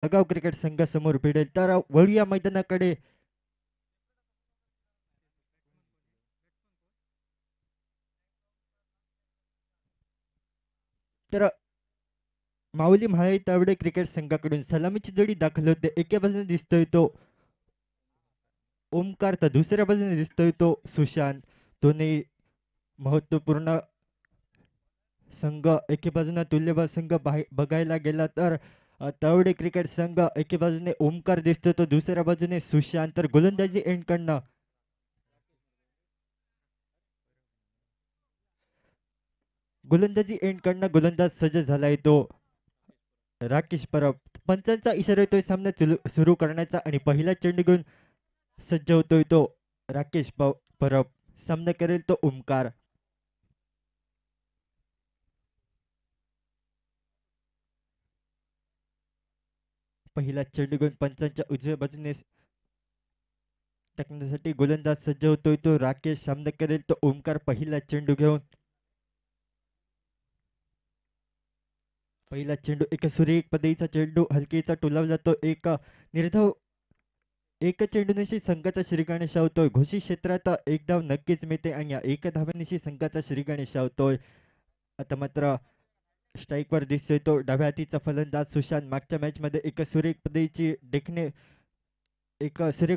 Jalgaon cricket संघासमोर भिडेल. तर वळूया मैदानाकडे. तर माऊली म्हाळे तावडे क्रिकेट संघाकडून सलामीची जोडी दाखल होते. एका बाजूने दिसतोय तो ओमकार, तर दुसऱ्या बाजूने दिसतोय तो सुशांत. दोन्ही महत्वपूर्ण संघ. एके बाजूने तुल्यबळ संघ बघायला गेला तर तावडे क्रिकेट संघ एके बाजूने ओमकार दिसतो, तो दुसऱ्या बाजूने सुशांत. तर गोलंदाजी एंड कडनं गोलंदाज सज्ज झालाय तो राकेश परब. पंचांचा इशारा येतोय सामना सुरू करण्याचा आणि पहिला चेंडू घेऊन सज्ज होतोय तो परब. सामना करेल तो ओमकार. पहिला चेंडू घेऊन पंचांच्या उजव्या बाजूने टाकण्यासाठी गोलंदाज सज्ज होतोय तो राकेश. सामना करेल तो ओमकार. पहिला चेंडू एक सुरेख पद्धतीचा चेंडू हलकेचा टोलावला जातो. निर्धाव एक चेंडूनिशी संघाचा श्रीगणेश धावतोय. घोषित क्षेत्रात एक धाव नक्कीच मिळते आणि या एक धावेनिशी संघाचा श्रीगणेश धावतोय. आता मात्र स्ट्राईकवर दिसतोय तो डाव्या हातीचा फलंदाज सुशांत. मागच्या मॅच मध्ये एक सुरेख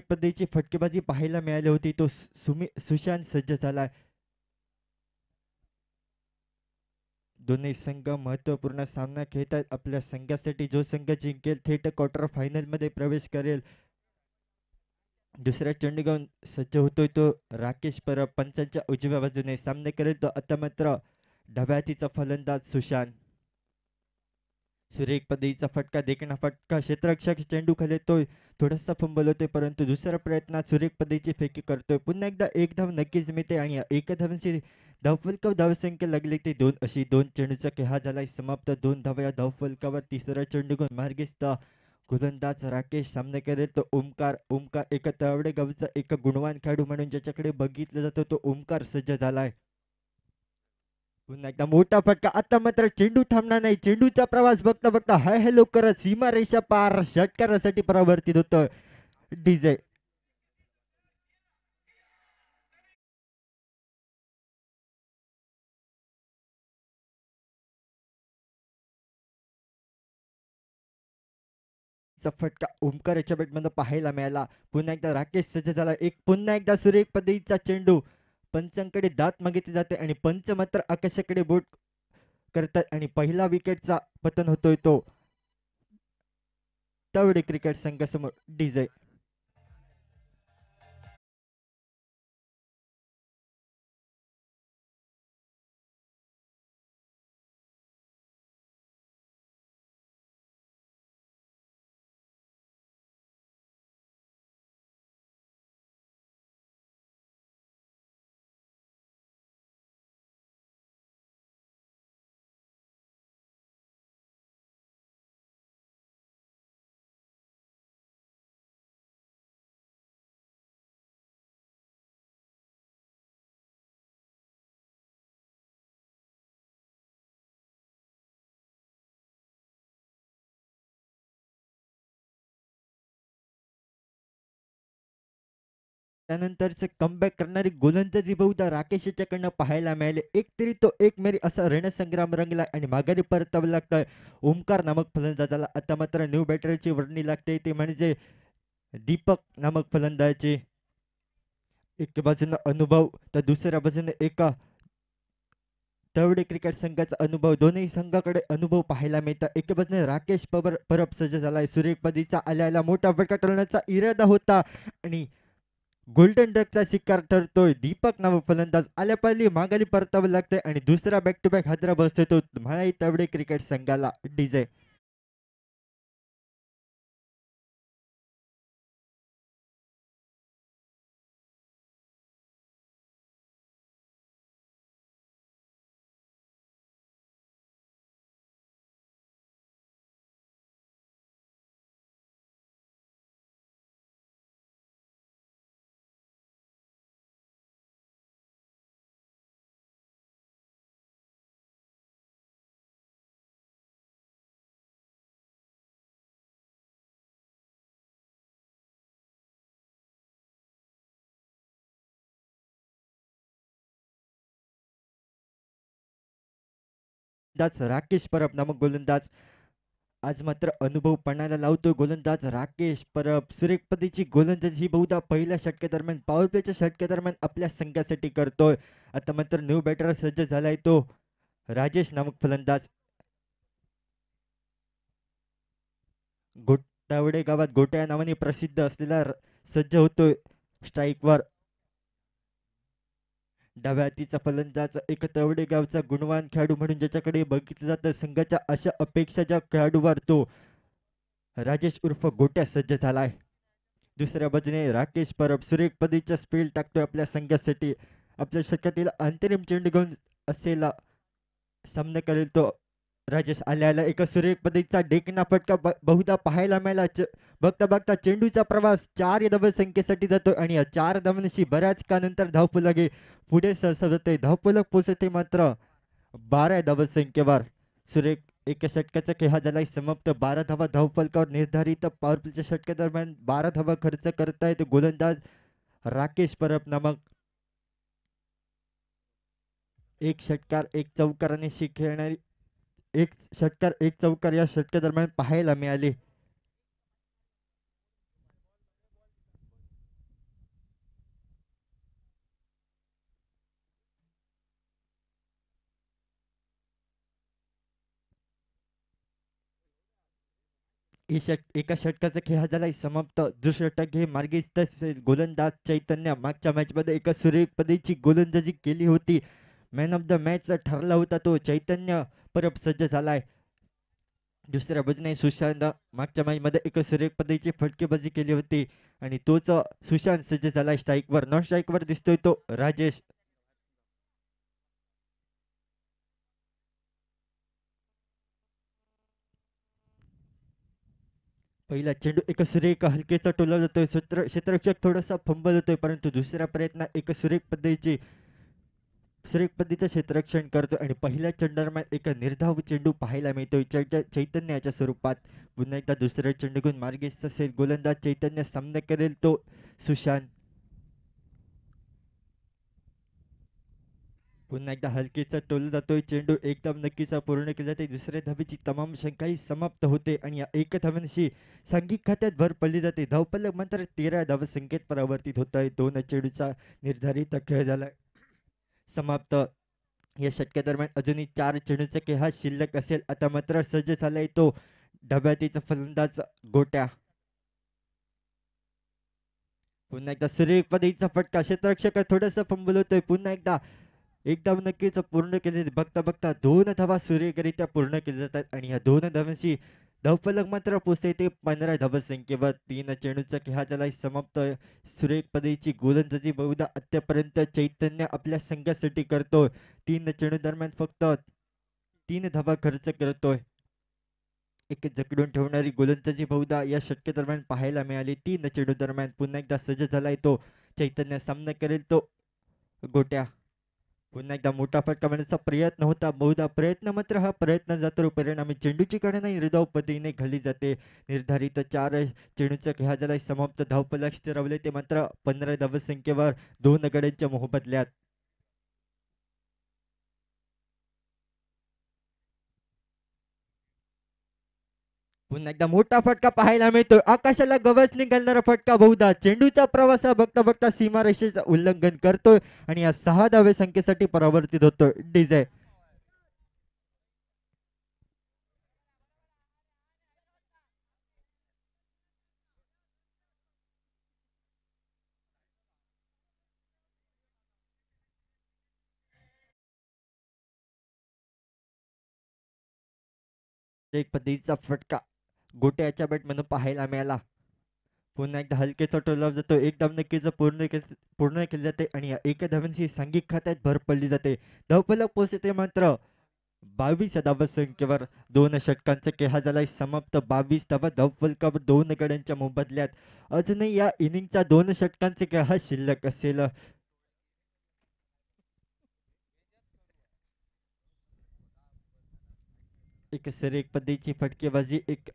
पद्धतीची फटकेबाजी पाहायला मिळाली होती. तो सुशांत सज्ज झाला. दोन्ही संघ महत्वपूर्ण सामना खेळत आहेत. आपल्या संघासाठी जो संघ जिंकेल थेट क्वार्टर फायनल मध्ये प्रवेश करेल. दुसऱ्या चेंडू घेऊन सज्ज होतोय तो राकेश परब. पंचांच्या उजव्या बाजूने सामने करेल तो आता मात्र डाव्या हातीचा फलंदाज सुशांत. सुरेख पद्धतीचा फटका, देखणा फटका, क्षेत्ररक्षक चेंडू खाली येतोय. थोडासा फंबल होते परंतु दुसऱ्या प्रयत्नात सुरेख पद्धतीची फेकी करतोय. पुन्हा एकदा एक धाव नक्कीच मिळते आणि एक धावांची धावफलकावर धावसंख्या लागली ते दोन, अशी दोन चेंडूचा खेळा झालाय समाप्त. दोन धावा या धावफलकावर. तिसरा चेंडू घेऊन मार्गिस्त गोलंदाज राकेश. सामना करेल तो ओमकार. एक तळवडे गावचा एक गुणवान खेळाडू म्हणून ज्याच्याकडे बघितलं जातं तो ओमकार सज्ज झालाय. पुन्हा एकदा मोठा फटका. आता मात्र चेंडू थांबणार नाही. चेंडूचा प्रवास बघता बघता हाय हॅलो करत सीमा रेषा पार षटकारासाठी परावर्तित होतोय डीजे. चा फटका ओमकार याच्या बॅटमध्ये पाहायला मिळाला. पुन्हा एकदा राकेश सज्ज झाला. पुन्हा एकदा सुरेख पद्धतीचा चेंडू. पंचांकडे दात मागितले जाते आणि पंच मात्र आकाशाकडे बोट करतात आणि पहिला विकेटचा पतन होतोय तो तवडे क्रिकेट संघासमोर डीजे. त्यानंतरचे कमबॅक करणारी गोलंदाजी बहुधा राकेश याच्याकडनं पाहायला मिळाले. एक तरी तो एक मेरी असा रणसंग्राम रंगला आणि माघारी परतावं लागतंय ओमकार नामक फलंदाजाला. आता मात्र न्यू बॅटरची वर्णी लागते ते म्हणजे दीपक नामक फलंदाजी. एका बाजूने अनुभव तर दुसऱ्या बाजूने एका तवडे क्रिकेट संघाचा अनुभव. दोन्ही संघाकडे अनुभव पाहायला मिळतात. एका बाजूने राकेश परब सज्ज झालाय. सुरेख पदीचा आल्याला मोठा फटका टोलण्याचा इरादा होता आणि गोल्डन डकचा शिकार ठरतोय. दीपक नाव फलंदाज आल्यापाली माघारी परतावं लागतंय आणि दुसरा बॅक टू बॅक हादरा बसतोय तो म्हाळाई तवडे क्रिकेट संघाला डीजे. दाच राकेश परब नामक गोलंदाज आज मात्र अनुभव पणाला लावतोय गोलंदाज राकेश परब. सुरेख पद्धतीची गोलंदाजी ही बहुधा पहिल्या षटकादरम्यान पॉवर प्लेच्या षटकादरम्यान आपल्या संघासाठी करतोय. आता मात्र न्यू बॅटर सज्ज झालाय तो राजेश नामक फलंदाज. गोटावडे गावात गोट्या या नावाने प्रसिद्ध असलेला सज्ज होतोय स्ट्राईकवर. डाव्या हातीचा फलंदाज एक तवडे गावचा गुणवान खेळाडू म्हणून ज्याच्याकडे बघितलं जातं संघाच्या अशा अपेक्षा ज्या खेळाडूवर तो राजेश उर्फ गोट्या सज्ज झालाय. दुसऱ्या बाजूने राकेश परब सुरेख पद्धतीचा स्पीड टाकतोय आपल्या संघासाठी. आपल्या षटकातील अंतरिम चेंडू घेऊन असेला सामना करेल तो राजेश. आल्या एका सुरेख पद्धतीचा डेकना फटका बहुधा पाहायला मिळाला. बघता बघता चेंडूचा प्रवास 4 या धाव संख्येसाठी जातो आणि या 4 धावांशी बऱ्याच काळानंतर धावफलक पुढे सरसावते. धावफलक पोहोचते मात्र 12 धाव संख्येवर. सुरेख एका षटकाचा खेळ झालाय समाप्त. 12 धावा धावफलकावर निर्धारित. पॉवर प्लेच्या षटकादरम्यान 12 धावा खर्च करतायत गोलंदाज राकेश परब नामक. एक षटकार एक चौकाराने खेळणारी एक षटकार एक चौकार या षटकादरम्यान पाहायला मिळाले. एका षटकाचा खेळ झालाय समाप्त. दुसरं षटक हे मार्गिस्त गोलंदाज चैतन्य मागच्या मॅच मध्ये एका सुरेख पद्धतीची गोलंदाजी केली होती. मॅन ऑफ द मॅच ठरला होता तो चैतन्य परब सज्ज झालाय. दुसऱ्या बाजूने सुशांत मागच्या मॅच मध्ये एका सुरेख पद्धतीची फटकेबाजी केली होती आणि तोच सुशांत सज्ज झालाय स्ट्राईकवर. नॉन स्ट्राईकवर दिसतोय तो राजेश. पहिला चेंडू एका सुरेख हलकेचा टोला जातोय. क्षेत्ररक्षक थोडासा फंबल होतोय परंतु दुसऱ्या प्रयत्न एक सुरेख पद्धतीचं क्षेत्ररक्षण करतो आणि पहिल्या चेंडूदरम्यान एक निर्धाव चेंडू पाहायला मिळतोय चैतन्याच्या स्वरूपात. पुन्हा एकदा दुसऱ्या चेंडू घेऊन मार्गस्थ असेल गोलंदाज चैतन्य. सामना करेल तो सुशांत. पुन्हा एकदा हलकेचा टोल जातोय. चेंडू एकदम नक्कीचा पूर्ण केला जाते. दुसऱ्या धावेची तमाम शंकाही समाप्त होते आणि या एक धावांशी सांघिक खात्यात भर पडली जाते. धावफलक मात्र 13 धाव संकेत परावर्तित होत आहे. 2 चेंडूचा निर्धारित खेळ झालाय समाप्त. या षटकादरम्यान अजूनही 4 चेंडूचा खेळ हा शिल्लक असेल. आता मात्र सज्ज झालाय तो डब्यातीचा फलंदाज गोट्या. पुन्हा एकदा सुरेख पद्धतीचा फटका. क्षेत्ररक्षक थोडस फंबल होतोय. पुन्हा एकदा एकदम नक्कीच पूर्ण केले. बघता बघता 2 धावा सुरेखरित्या पूर्ण केल्या जातात आणि या 2 धावांशी धावफलक मात्र पोचते ते 15 धाव संख्येवर. 3 चेंडूचा खेळ झाला समाप्त. सुरेख पद्धतीची गोलंदाजी बहुधा आतापर्यंत चैतन्य आपल्या संघासाठी करतोय. 3 चेंडू दरम्यान फक्त 3 धावा खर्च करतोय. एक जकडून ठेवणारी गोलंदाजी बहुधा या षटकादरम्यान पाहायला मिळाली. 3 चेंडू दरम्यान पुन्हा एकदा सज्ज झालाय तो चैतन्य. सामना करेल तो गोट्या. पुन्हा एकदा मोठा फटका मारण्याचा प्रयत्न होता. बहुधा प्रयत्न मात्र हा प्रयत्न जातो परिणामी चेंडूची गणना निर्धाव पद्धतीने घडली जाते. निर्धारित 4 चेंडूचा खेळ झाला समाप्त. धावफलक स्थिरावले ते मात्र 15 धावसंख्येवर 2 गड्यांच्या मोहबदल्यात. पुन्हा एकदा मोठा फटका पाहायला मिळतोय. आकाशाला गवस निघालणारा फटका बहुधा चेंडूचा प्रवास बघता बघता सीमारेषेचं उल्लंघन करतोय आणि या 6 धावे संख्येसाठी परावर्तित होतोय. डीजे एक पद्धतीचा फटका गोट्याच्या बॅटमधून पाहायला मिळाला. पुन्हा एकदा हलकेचा टोलाव जातो. एकदम नक्कीच पूर्ण केले जाते आणि या एका धावांची सांघिक खात्यात भर पडली जाते. धावफलक पोहोचते मात्र 22 धावा संख्येवर. 2 षटकांचा खेळ झालाय समाप्त. 22 धावा धावफलकावर 2 गड्यांच्या मोबदल्यात. अजूनही या इनिंगचा 2 षटकांचा खेळ हा शिल्लक असेल. एक सरेक पद्धतीची फटकेबाजी. एक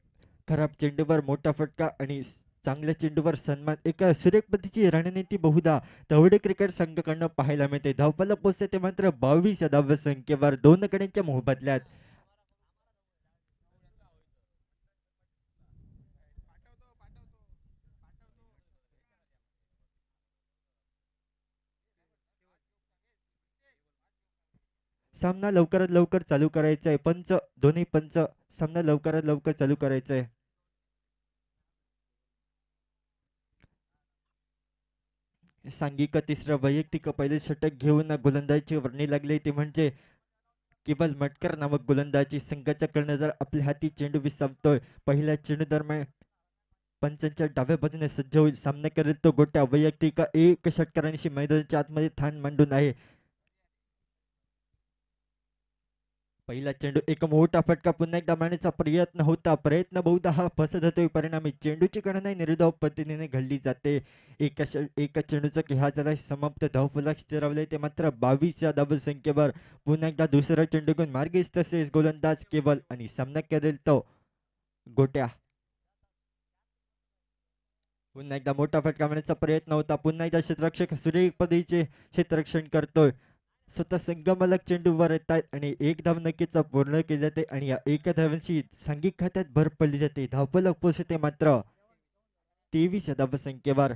खराब चेंडूवर मोठा फटका आणि चांगल्या चेंडूवर सन्मान. एक सुरेख पद्धतीची रणनीती बहुधा तवडे क्रिकेट संघाकडनं पाहायला मिळते. धावफलक पोचते ते मात्र 22 धाव संख्येवर 2 गड्यांच्या मोबदल्यात. सामना लवकरात लवकर चालू करायचा आहे. पंच, दोन्ही पंच, सामना लवकरात लवकर चालू करायचा आहे. सांघिक तिसरं वैयक्तिक पहिले षटक घेऊन गोलंदाजीची वर्णी लागली ती म्हणजे केवल मटकर नामक गोलंदाजी संघाच्या कर्णधार आपल्या हाती चेंडू विसावतोय. पहिल्या चेंडू दरम्यान पंचांच्या डाव्या बाजूने सज्ज होईल. सामना करेल तो गोट्या. वैयक्तिक एक षटकारांशी मैदानाच्या आतमध्ये ठाण मांडून आहे. पहिला चेंडू एक मोठा फटका पुन्हा एकदा मारण्याचा प्रयत्न होता. प्रयत्न बहुधा हा फसत होतोय. परिणामी चेंडूची गणना निर्धाव पद्धतीने घडली जाते. एका चेंडूचा खेळा झाला समाप्त. धावफलक स्थिरावले ते मात्र 22 या धावसंख्येवर. पुन्हा एकदा दुसरा चेंडू घेऊन मार्गेच तसेच गोलंदाज केवल आणि सामना करेल तो गोट्या. पुन्हा एकदा मोठा फटका मारण्याचा प्रयत्न होता. पुन्हा एकदा क्षेत्ररक्षक सुरेख पद्धतीचे क्षेत्ररक्षण करतोय. स्वतः संगमलक चेंडूवर येत आहेत आणि एक धाव नक्कीच पूर्ण केली जाते आणि या एका धावांची सांघिक खात्यात भर पडली जाते. धावफलक पोहोचते मात्र 23 या धावसंख्येवर.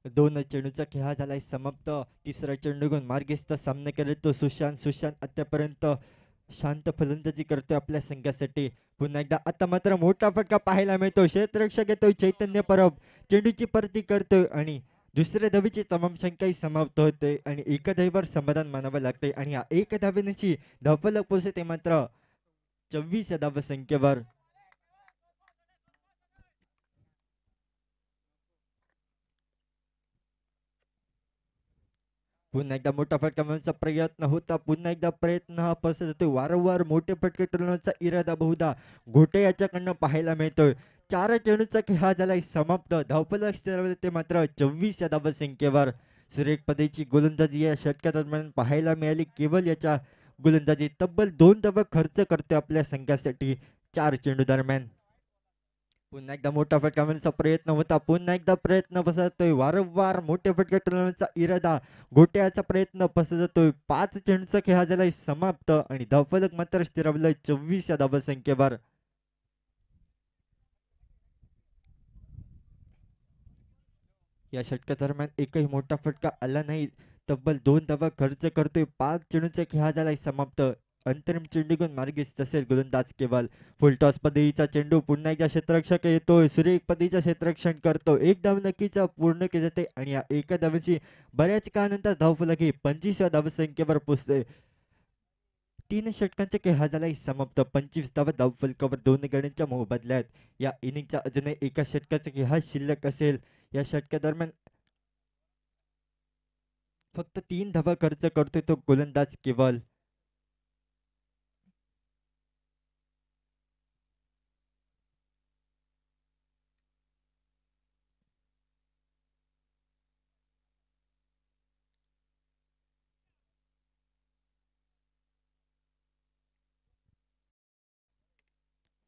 दोन चेंडूचा खेळा झालाय समाप्त. तिसरा चेंडू घेऊन मार्गस्थ सामना केला तो सुशांत. सुशांत आतापर्यंत शांत फलंदाजी करतोय आपल्या संघासाठी. पुन्हा एकदा आता मात्र मोठा फटका पाहायला मिळतो. क्षेत्ररक्षक येतोय चैतन्य परब. चेंडूची परती करतोय आणि दुसऱ्या धावेची तमाम शंकाही समाप्त होते आणि एका धावेवर समाधान मानावं लागतंय आणि या एका धावेची धावफलक पोहोचते मात्र 24 या धावसंख्येवर. पुन्हा एकदा मोठा फटका मारण्याचा प्रयत्न होता. पुन्हा एकदा प्रयत्न हा फसत होतो. वारंवार मोठे फटके ठरवण्याचा इरादा बहुधा घोटे याच्याकडनं पाहायला मिळतोय. चार चेंडूचा खेळ झालाय समाप्त. धावफलक स्थिरावले ते मात्र 24 या धावसंख्येवर. सुरेख पद्धतीची गोलंदाजी या षटकादरम्यान पाहायला मिळाली. केवळ याच्या गोलंदाजी तब्बल 2 धावा खर्च करते आपल्या संघासाठी 4 चेंडू दरम्यान. पुन्हा एकदा मोठा फटका मारण्याचा प्रयत्न होता. पुन्हा एकदा प्रयत्न फसवतोय. वारंवार मोठे फटके ठरवण्याचा इरादा गोट्याचा प्रयत्न फसवतोय. 5 चेंडूचा खेळ झालाय समाप्त आणि धावफलक मात्र स्थिरावलंय 24 या धावसंख्येवर. या षटकादरम्यान एकही मोठा फटका आला नाही. तब्बल 2 धावा खर्च करतोय. 5 चेंडूचा खेळ झालाय समाप्त. अंतरिम चेंडू घेऊन मार्गीच तसेच गोलंदाज केवल. फुलटॉस पद्धतीचा चेंडू पुन्हा एकदा क्षेत्ररक्षक येतोय. सुरेख पद्धतीचं क्षेत्ररक्षण करतो. एक धाव नक्कीच पूर्ण केली जाते आणि या एका धावेची बऱ्याच काळानंतर धावफलक ही 25 या धावसंख्येवर पोहोचते. 3 षटकांचा खेळ झालाय समाप्त. 25 धावा धावफलकावर 2 गड्यांच्या मोबदल्यात. या इनिंगचा अजूनही एका षटकाचा खेळ शिल्लक असेल. या षटकादरम्यान फक्त 3 धावा खर्च करतोय तो गोलंदाज केवल.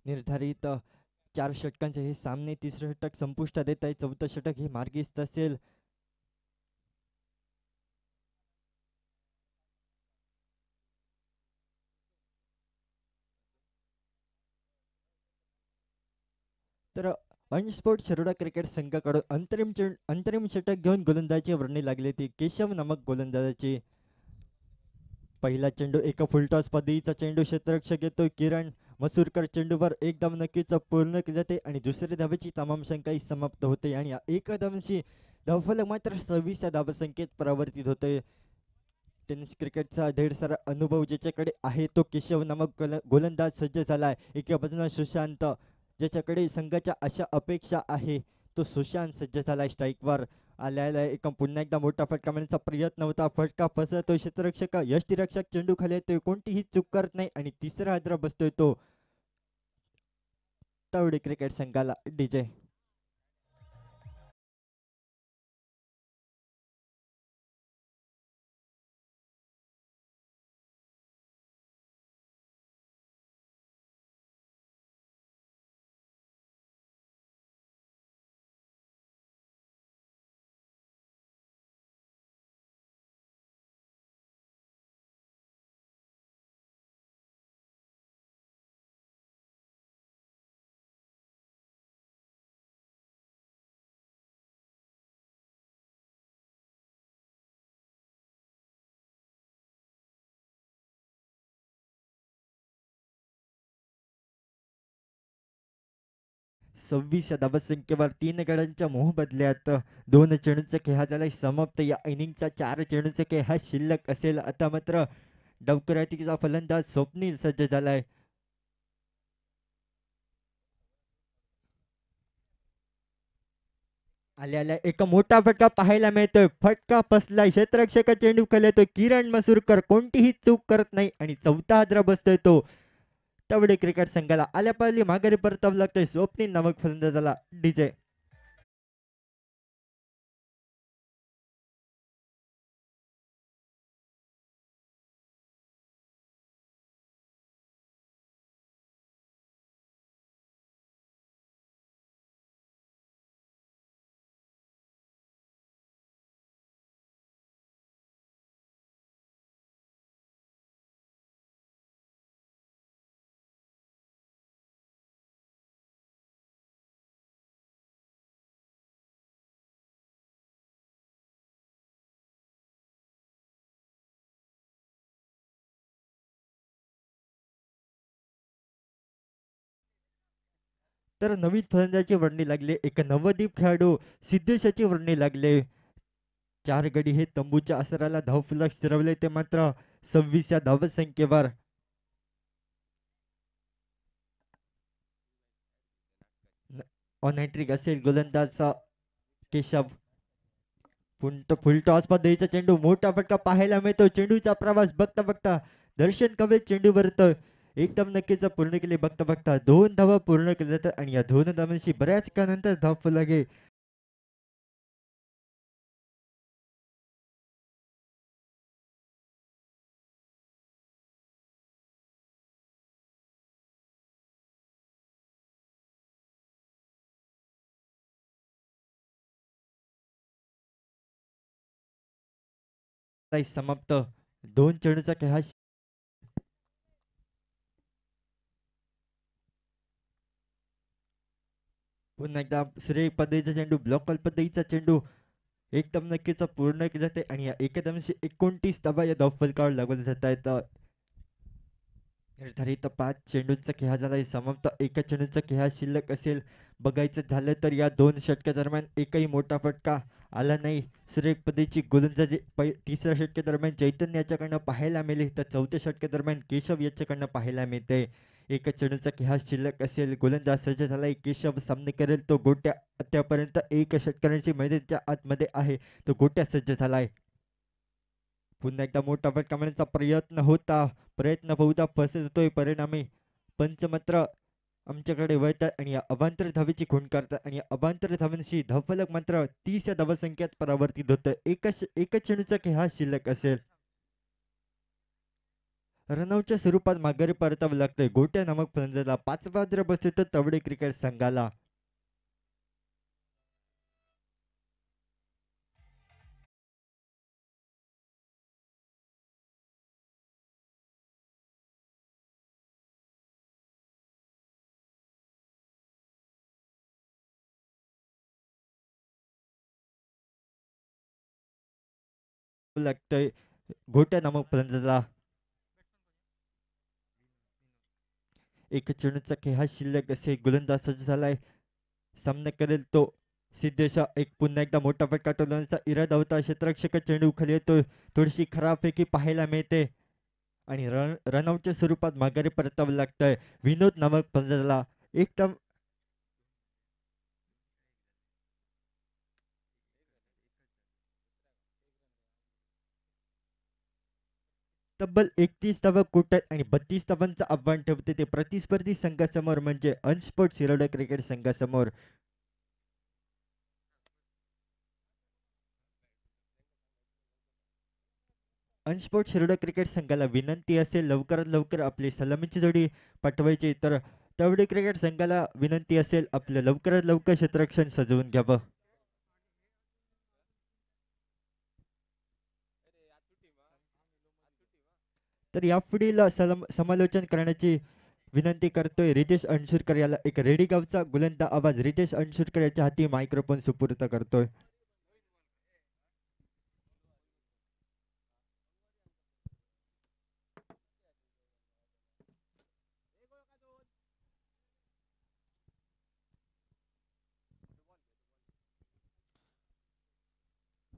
निर्धारित 4 षटकांचे हे सामने तिसरं षटक संपुष्टात येत आहे. चौथं षटक हे मार्गीच असेल. तर अनस्पोर्ट शिरोडा क्रिकेट संघाकडून अंतरिम षटक घेऊन गोलंदाजी वर्णी लागली ती केशव नामक गोलंदाजाची. पहिला चेंडू एका फुलटॉस पद्धतीचा चेंडू क्षेत्ररक्षक येतोय किरण मसूरकर. चेंडूवर एक धाव नक्कीच पूर्ण केली जाते आणि दुसऱ्या धावेची तमाम शंकाही समाप्त होते आणि या एका धावांची धावफलक मात्र 26 या धावसंख्येत परावर्तित होते. टेनिस क्रिकेटचा ढेर सारा अनुभव ज्याच्याकडे आहे तो केशव नामक गोलंदाज सज्ज झालाय. एका बाजूला सुशांत ज्याच्याकडे संघाच्या अशा अपेक्षा आहे तो सुशांत सज्ज झालाय स्ट्राईकवर आल्याला. एका पुन्हा एकदा मोठा फटका मारण्याचा प्रयत्न होता. फटका फसवतोय क्षेत्ररक्षक. यष्टीरक्षक चेंडू खाली येतोय. कोणतीही चूक करत नाही आणि तिसरा हादरा बसतोय तो तावडे क्रिकेट संघाला. डीजे 26 या धावसंख्येवर 3 गड्यांच्या मोहबदल्यात 2 चेंडूंचा खेळ झालाय समाप्त. या इनिंगचा 4 चेंडूंचा खेळ हा शिल्लक असेल. आता मात्र डावखुरातीचा फलंदाज स्वप्नील सज्ज झालाय. आल्या एक मोठा फटका पाहायला मिळतोय. फटका बसलाय, क्षेत्ररक्षक चेंडू खाली येतोय. किरण मसूरकर कोणतीही चूक करत नाही आणि चौथा हादरा बसतोय तो. तवडे क्रिकेट संघाला आल्यापाली माघारी परतावं लागतंय. स्वप्नील नामक फलंदाजाला डीजे. तर नवीन फलंदाजाची वर्णी लागले. एक नवदीप खेळाडू सिद्धेशाची वर्णी लागले. 4 गडी हे तंबूच्या आसराला धावफलक स्थिरवले. ते मात्र 26 या धावसंख्येवर ऑन हॅट्रिक असेल गोलंदाज केशव. फुल टॉस पद्धतीचा चेंडू, मोठा फटका पाहायला मिळतो. चेंडूचा प्रवास बघता बघता दर्शन कवे चेंडू भरत एकदम नक्कीच पूर्ण केले. बघता बघता 2 धावा पूर्ण केल्या जातात आणि या 2 धावांशी बऱ्याच काळानंतर धाव फलक समाप्त. 2 चेंडूचा खेळ हा पुन्हा एकदा श्रेय पद्धतीचा चेंडू, ब्लॉक पद्धतीचा चेंडू एकदम नक्कीच पूर्ण केले जाते आणि या एकदमशी 29 धावा या धावफलकावर लागवल्या जात आहेत. निर्धारित 5 चेंडूंचा खेळ झाला समाप्त. एका चेंडूचा खेळ शिल्लक असेल. बघायचं झालं तर या 2 षटकादरम्यान एकही मोठा फटका आला नाही. सुरेख पद्धतीची गोलंदाजी तिसऱ्या षटकादरम्यान चैतन्य याच्याकडनं पाहायला मिळेल, तर चौथ्या षटकादरम्यान केशव याच्याकडनं पाहायला मिळते. एका चेंडूचा खेळ शिल्लक असेल. गोलंदाज सज्ज झालाय. केशव सामने करेल तो गोट्या. आतापर्यंत एक षटकारांची मैदानाच्या आतमध्ये आहे, तो गोट्या सज्ज झालाय. पुन्हा एकदा मोठा फटका मारण्याचा प्रयत्न बहुधा फसतोय. परिणामी पंच मात्र आमच्याकडे वळतात आणि या अभांतर धावेची खूण करतात आणि या अभांतर धावांशी धावफलक मात्र 30 या धावसंख्येत परावर्तित होतं. एकच चेंडूचा खेळ हा शिल्लक असेल. रनआउटच्या स्वरूपात माघारी परतावं लागतंय. गोट्या नामक फलंदाजाला 5वा धाव बसतो तवडे क्रिकेट संघाला. लागतंय गोट्या नामक फलंदाजाला. एक चेंडूचा खेळ हा शिल्लक असे. गोलंदाज सज्ज झालाय. सामना करेल तो सिद्धेशा. एक पुन्हा एकदा मोठा फटका टोलवण्याचा इरादा होता. क्षेत्ररक्षक चेंडू खाली येतोय. थोडीशी खराबपैकी पाहायला मिळते आणि रनआउटच्या स्वरूपात माघारी परतावं लागतंय विनोद नामक फलंदाजाला. एकदम तब्बल 31 धावा कोट्यात आणि 32 धावांचं आव्हान ठेवते ते प्रतिस्पर्धी संघासमोर, म्हणजे अनस्पोर्ट शिरोडा क्रिकेट संघासमोर. अनस्पोर्ट शिरोडा क्रिकेट संघाला विनंती असेल लवकरात लवकर आपली सलामीची जोडी पाठवायची, तर तवडे क्रिकेट संघाला विनंती असेल आपलं लवकरात लवकर क्षेत्ररक्षण सजवून घ्यावं. तर यापुढील समालोचन करण्याची विनंती करतोय रितेश अणशुरकर याला. एक रेडी गावचा गुलंदा आवाज रितेश अणशुरकर याच्या हाती मायक्रोफोन सुपूर्द करतोय.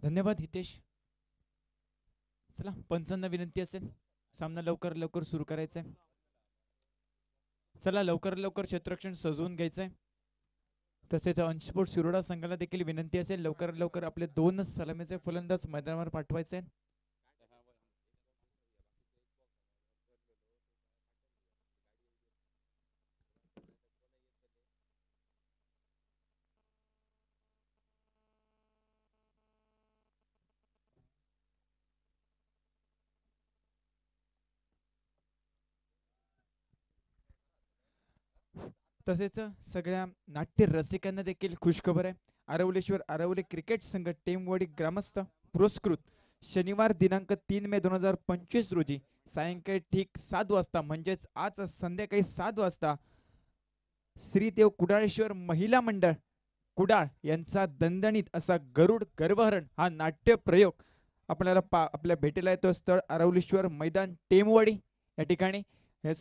धन्यवाद हितेश. चला पंचांना विनंती असेल सामना लवकर लवकर सुरू करायचा आहे. चला लवकर लवकर क्षेत्ररक्षण सजवून घ्यायचंय. तसेच अंशपोट शिरोडा संघाला देखील विनंती असेल लवकर लवकर आपले 2 सलामीचे फलंदाज मैदानावर पाठवायचे. तसेच सगळ्या नाट्य रसिकांना देखील खुशखबर आहे. आरवलेश्वर आरवले क्रिकेट संघ टेमवाडी ग्रामस्थ पुरस्कृत शनिवार दिनांक 3 मे 2025 रोजी सायंकाळी ठीक 7 वाजता म्हणजेच आज संध्याकाळी 7 वाजता श्रीदेव कुडाळेश्वर महिला मंडळ कुडाळ यांचा दणदणीत असा गरुड गर्वहरण हा नाट्य प्रयोग आपल्याला आपल्या भेटीला येतो. स्थळ आरवलेश्वर मैदान टेमवाडी या ठिकाणी हे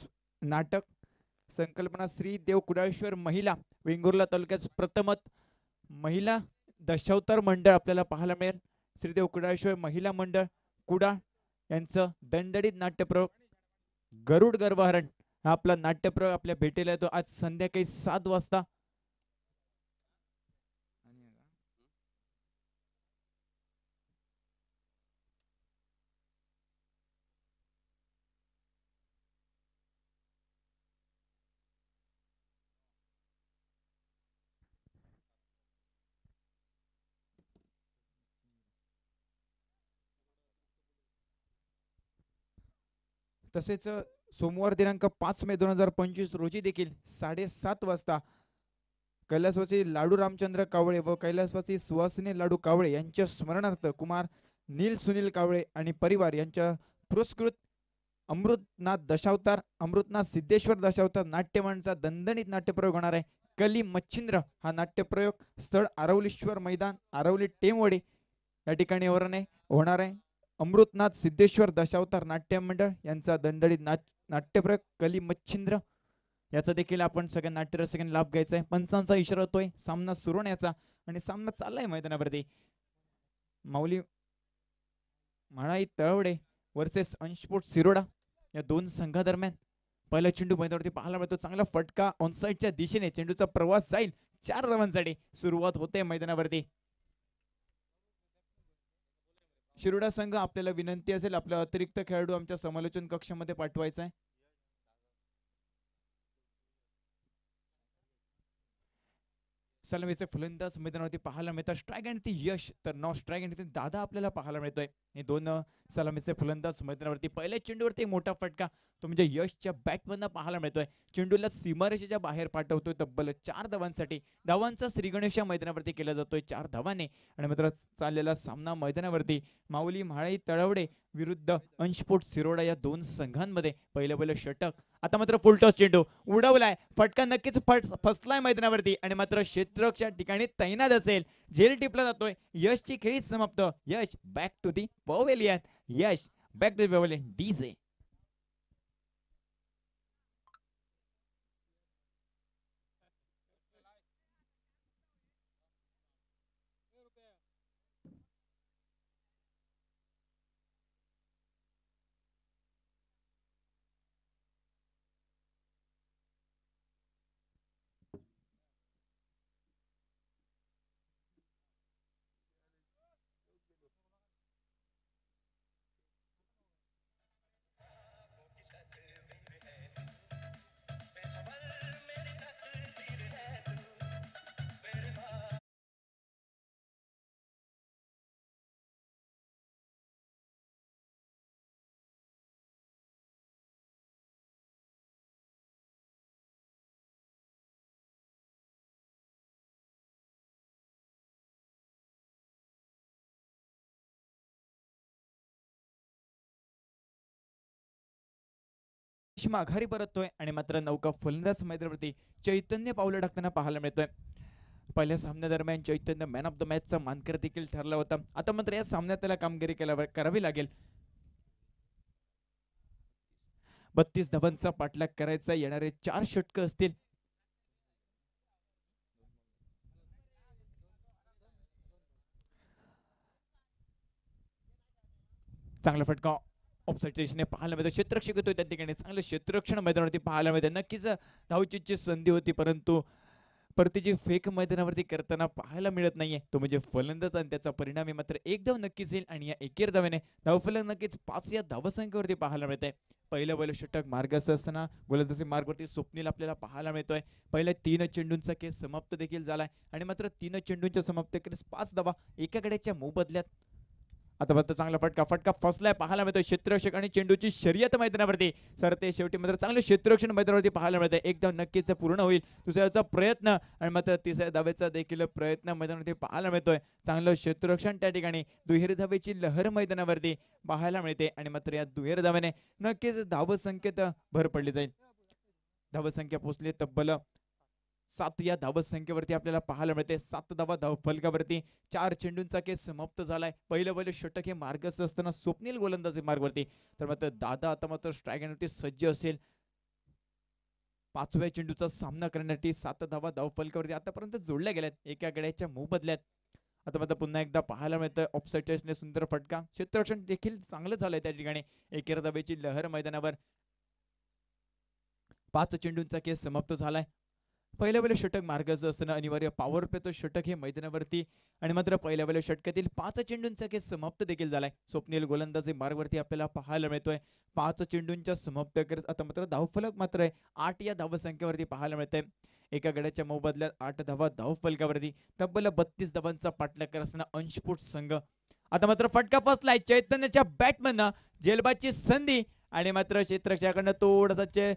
नाटक संकल्पना श्री देव कुडाळेश्वर महिला वेंगुर्ला तालुक्यात प्रथमच महिला दशावतार मंडळ आपल्याला पाहायला मिळेल. श्रीदेव कुडाळेश्वर महिला मंडळ कुडाळ यांचं दणदणीत नाट्यप्रयोग गरुड गर्वहरण हा आपला नाट्यप्रयोग आपल्या भेटीला येतो आज संध्याकाळी 7 वाजता. तसेच सोमवार दिनांक 5 मे 2025 रोजी देखील 7:30 वाजता कैलासवासी लाडू रामचंद्र कावळे व कैलासवासी सुहासिनी लाडू कावळे यांच्या स्मरणार्थ कुमार नील सुनील कावळे आणि परिवार यांच्या पुरस्कृत अमृतनाथ दशावतार अमृतनाथ सिद्धेश्वर दशावतार नाट्यमंडळाचा दणदणीत नाट्यप्रयोग होणार आहे. कली मच्छिंद्र हा नाट्यप्रयोग स्थळ आरवलीश्वर मैदान आरवली टेमवाडी या ठिकाणी होणार आहे. अमृतनाथ सिद्धेश्वर दशावतार नाट्य मंडळ यांचा दणदणीत नाट्यप्रयोग कली मच्छिंद्र याचा देखील आपण सगळ्या नाट्यरसिकांनी लाभ घ्यायचा आहे. पंचांचा इशारा होतोय सामना सुरू होण्याचा आणि सामना चाललाय मैदानावरती. माऊली म्हणाई तळवडे वर्सेस अंशपोट सिरोडा या 2 संघादरम्यान पहिला चेंडू मैदानावरती पाहायला मिळतो. चांगला फटका ऑनसाइडच्या दिशेने चेंडूचा प्रवास जाईल 4 धावांसाठी सुरुवात होते मैदानावरती. शिरोडा संघ आपल्याला विनंती असेल आपला अतिरिक्त खेळाडू आमच्या समालोचन कक्षामध्ये पाठवायचा आहे. सलामीचे फलंदाज मैदानावरती पाहायला मिळतात. स्ट्राईक आणि ती यश तर नॉ स्ट्राईक आणि दादा आपल्याला पाहायला मिळतोय. हे 2 सलामीचे फलंदाज मैदानावरती पहिल्या चेंडूवरती मोठा फटका तो म्हणजे यशच्या बॅटमधनं पाहायला मिळतोय. चेंडूला सीमारेषेच्या बाहेर पाठवतोय तब्बल 4 धावांसाठी. धावांचा श्रीगणेश मैदानावरती केला जातोय 4 धावांनी. आणि मात्र चाललेला सामना मैदानावरती माऊली म्हाळाई तळवडे विरुद्ध अंशपोट सिरोडा या 2 संघांमध्ये पहिलं षटक. आता मात्र फुलटॉस चेंडू उडवलाय फटका नक्कीच फसलाय मैदानावरती आणि मात्र क्षेत्ररक्षच्या ठिकाणी तैनात असेल. झेल टिपला जातोय. यशची खेळी समाप्त. Yash back to the pavilion. Yash back to the pavilion. DJ माघारी परततोय आणि मात्र नौका फलंदाज मैदानावरती चैतन्य पावलं टाकताना पाहायला मिळतोय. पहिल्या सामन्यादरम्यान चैतन्य मॅन ऑफ द मॅचचा मानकर देखील ठरला होता. आता मात्र या सामन्यात त्याला कामगिरी करावी लागेल. 32 धावांचा पाठलाग करायचा. येणारे 4 षटक असतील. चांगला फटका ऑफसाईडच्या दिशेने पाहायला मिळतो. क्षेत्ररक्षक येतोय त्या ठिकाणी, चांगलं क्षेत्ररक्षण मैदानावरती पाहायला मिळते. नक्कीच धावचीची संधी होती, परंतु परतीची फेक मैदानावरती करताना पाहायला मिळत नाहीये. तो म्हणजे फलंदाज आणि त्याचा परिणामी मात्र एक धाव नक्कीच येईल आणि या एकेर धावेने धावफलक नक्कीच 5 या धावसंख्येवरती पाहायला मिळते. पहिलं षटक मार्गाचं असताना गोलंदाजी मार्गवरती स्वप्नील आपल्याला पाहायला मिळतोय. पहिल्या 3 चेंडूंचा खेळ समाप्त देखील झालाय आणि मात्र 3 चेंडूंच्या समाप्तीखेरीज 5 धावा एका गड्याच्या मोबदल्यात. आता फक्त चांगला फटका फटका फसलाय पाहायला मिळतोय. क्षेत्ररक्षक आणि चेंडूची शर्यत मैदानावरती सर ते शेवटी मात्र चांगलं क्षेत्ररक्षण मैदानावरती पाहायला मिळतंय. एक धाव नक्कीच पूर्ण होईल. दुसऱ्याचा प्रयत्न आणि मात्र तिसऱ्या धावेचा देखील प्रयत्न मैदानावरती पाहायला मिळतोय. चांगलं क्षेत्ररक्षण त्या ठिकाणी दुहेरी धावेची लहर मैदानावरती पाहायला मिळते आणि मात्र या दुहेरी धावेने नक्कीच धावसंख्येत भर पडली जाईल. धावसंख्या पोहोचली तब्बल 7 या धावसंख्येवरती आपल्याला पाहायला मिळते. 7 धावा धाव फलकावरती 4 चेंडूंचा खेळ समाप्त झालाय. पहिलं षटक हे मार्गस्थ असताना स्वप्नील गोलंदाजी मार्गवरती, तर मात्र दादा आता मात्र स्ट्रायगरवरती सज्ज असेल 5व्या चेंडूचा सामना करण्यासाठी. 7 धावा धाव फलकावरती आतापर्यंत जोडल्या गेल्यात एका गड्याच्या मोबदल्यात. आता मात्र पुन्हा एकदा पाहायला मिळतं ऑफसाईडच्या सुंदर फटका. क्षेत्ररक्षण देखील चांगलं झालंय त्या ठिकाणी. एकेर धावेची लहर मैदानावर. 5 चेंडूंचा खेळ समाप्त झालाय. पहिलं षटक मार्गाचं असताना अनिवार्य पॉवर प्लेचं षटक हे मैदानावरती आणि मात्र पहिल्या षटकातील 5 चेंडूंचा खेळ समाप्त देखील झालाय. स्वप्नील गोलंदाजी मार्गवरती आपल्याला पाहायला मिळतोय. 5 चेंडूंच्या समाप्त करत आता मात्र धावफलक मात्र आहे 8 या धावसंख्येवरती पाहायला मिळतंय. एका गड्याच्या मोबदल्यात 8 धावा धावफलकावरती. तब्बल 32 धावांचा पाठलाग करत असताना अंशपोट संघ. आता मात्र फटका फसलाय चैतन्याच्या बॅटमधनं. जेलबाची संधी आणि मात्र क्षेत्ररक्षकाकडनं थोडासा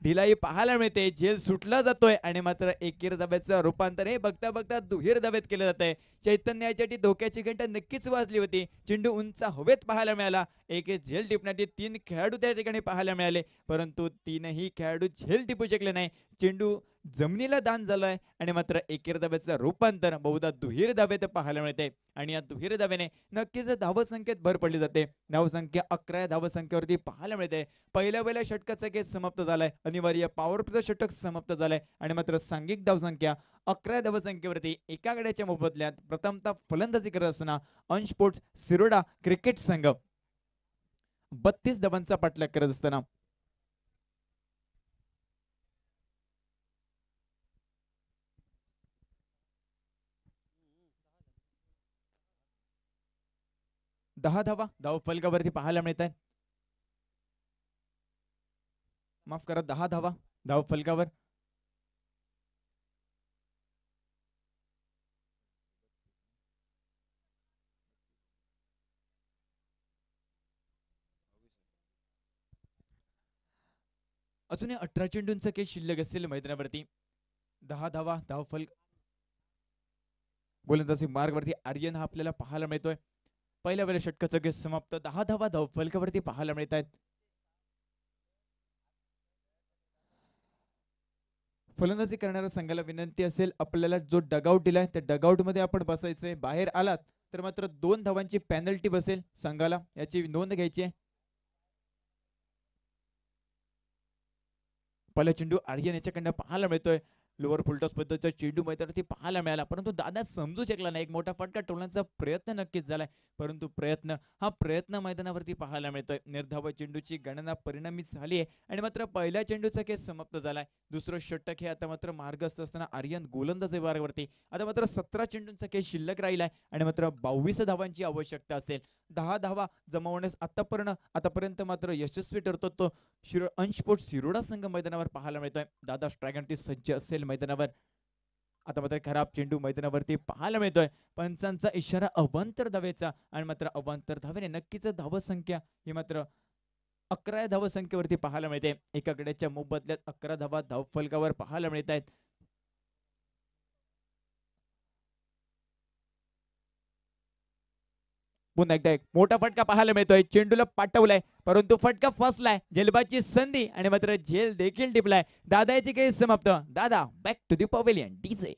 ढिलाई पाहायला मिळते. झेल सुटला जातोय आणि मात्र एकेर धाब्याचं रूपांतर हे बघता बघता दुहेर धाब्यात केलं जात आहे. चैतन्यासाठी धोक्याची घंटा नक्कीच वाजली होती. चेंडू उंच हवेत पाहायला मिळाला. एक झेल टिपण्यासाठी 3 खेळाडू त्या ठिकाणी पाहायला मिळाले, परंतु 3ही खेळाडू झेल टिपू शकले नाही. चेंडू जमिनीला दान झालाय आणि मात्र एकेर धाब्याचं रूपांतर बहुधा दुहेर धाब्यात पाहायला मिळते आणि या दुहेर धाब्याने नक्कीच धावसंख्येत भर पडली जाते. धावसंख्या 11 धावसंख्येवरती पाहायला मिळते. पहिल्या षटकाचा खेळ समाप्त झालाय. अनिवार्य पॉवर प्लेचं षटक समाप्त झालंय आणि मात्र सांघिक धावसंख्या 11 धावसंख्येवरती एका गड्याच्या मोबदल्यात प्रथमतः फलंदाजी करत असताना अंशपोर्ट्स सिरोडा क्रिकेट संघ 32 धावांचा पाठलाग करत असताना. दहा धावा धाव फलकावरती पाहायला मिळत आहेत. माफ करा 10 धावा धाव फलकावर. अजूनही 18 चेंडूंचा खेळ शिल्लक असेल मैदानावरती. 10 धावा धाव फलक. गोलंदाजी मार्गवरती आर्यन हा आपल्याला पाहायला मिळतोय. पहिल्या षटकाचा खेळ समाप्त. 10 धावा धाव फलकावरती पाहायला मिळत आहेत. फलंदाजी करणाऱ्या संघाला विनंती असेल आपल्याला जो डगआउट दिलाय त्या डगआउट मध्ये आपण बसायचंय. बाहेर आलात तर मात्र 2 धावांची पेनल्टी बसेल संघाला, याची नोंद घ्यायची आहे. पहिला चेंडू आर्यन याच्याकडनं पाहायला मिळतोय. लोअर फुलटॉस पद्धतीचा चेंडू मैदानावरती पाहायला मिळाला, परंतु दादा समजू शकला नाही. एक मोठा फटका टोलण्याचा प्रयत्न नक्कीच झालाय, परंतु प्रयत्न मैदानावरती पाहायला मिळतोय. निर्धाव चेंडूची गणना परिणामी झाली आहे आणि मात्र पहिल्या चेंडूचा खेळ समाप्त झालाय. दुसरं षटक हे आता मात्र मार्गस्थ असताना आर्यन गोलंदाजी मार्गावरती. आता मात्र 17 चेंडूंचा खेळ शिल्लक राहिलाय आणि मात्र 22 धावांची आवश्यकता असेल. 10 धावा जमवण्यास आतापर्यंत मात्र यशस्वी ठरतो तो अंशपोट सिरोडा संघ मैदानावर पाहायला मिळतोय. दादा स्ट्रायगरची सज्ज असेल मैदानावर. आता मात्र खराब चेंडू मैदानावरती पाहायला मिळतोय. पंचांचा इशारा अवांतर धावेचा आणि मात्र अवांतर धावेने नक्कीच धावसंख्या ही मात्र 11 धावसंख्येवरती पाहायला मिळते. एका गड्याच्या मोबदल्यात 11 धावा धाव फलकावर पाहायला मिळत आहेत. पुन्हा एकदा एक मोठा फटका पाहायला मिळतोय. चेंडूला पाठवलाय परंतु फटका फसलाय. झेलबाची संधी आणि मात्र झेल देखील टिपलाय. दादा याची काही समाप्त. Dada back to the pavilion. DJ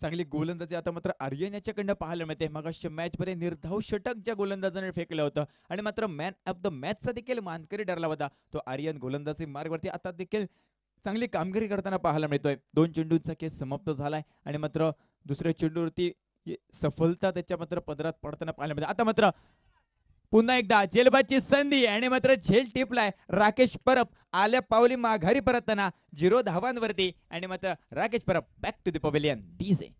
चांगली गोलंदाजी आता मात्र आर्यन याच्याकडनं पाहायला मिळते. मगाशी मॅच मध्ये निर्धाव षटक ज्या गोलंदाजाने फेकलं होतं आणि मात्र मॅन ऑफ द मॅचचा देखील मानकरी ठरला होता तो आर्यन. गोलंदाजी मार्गवरती आता देखील चांगली कामगिरी करताना पाहायला मिळतोय. 2 चेंडूंचा खेळ समाप्त झालाय आणि मात्र दुसऱ्या चेंडूवरती सफलता त्याच्या मात्र पदरात पडताना पाहायला मिळते. आता मात्र पुन्हा एकदा झेलबादची संधी आणि मात्र झेल टिपलाय. राकेश परब आल्या पावली माघारी परतताना 0 धावांवरती आणि मात्र Rakesh Parab back to the pavilion DJ.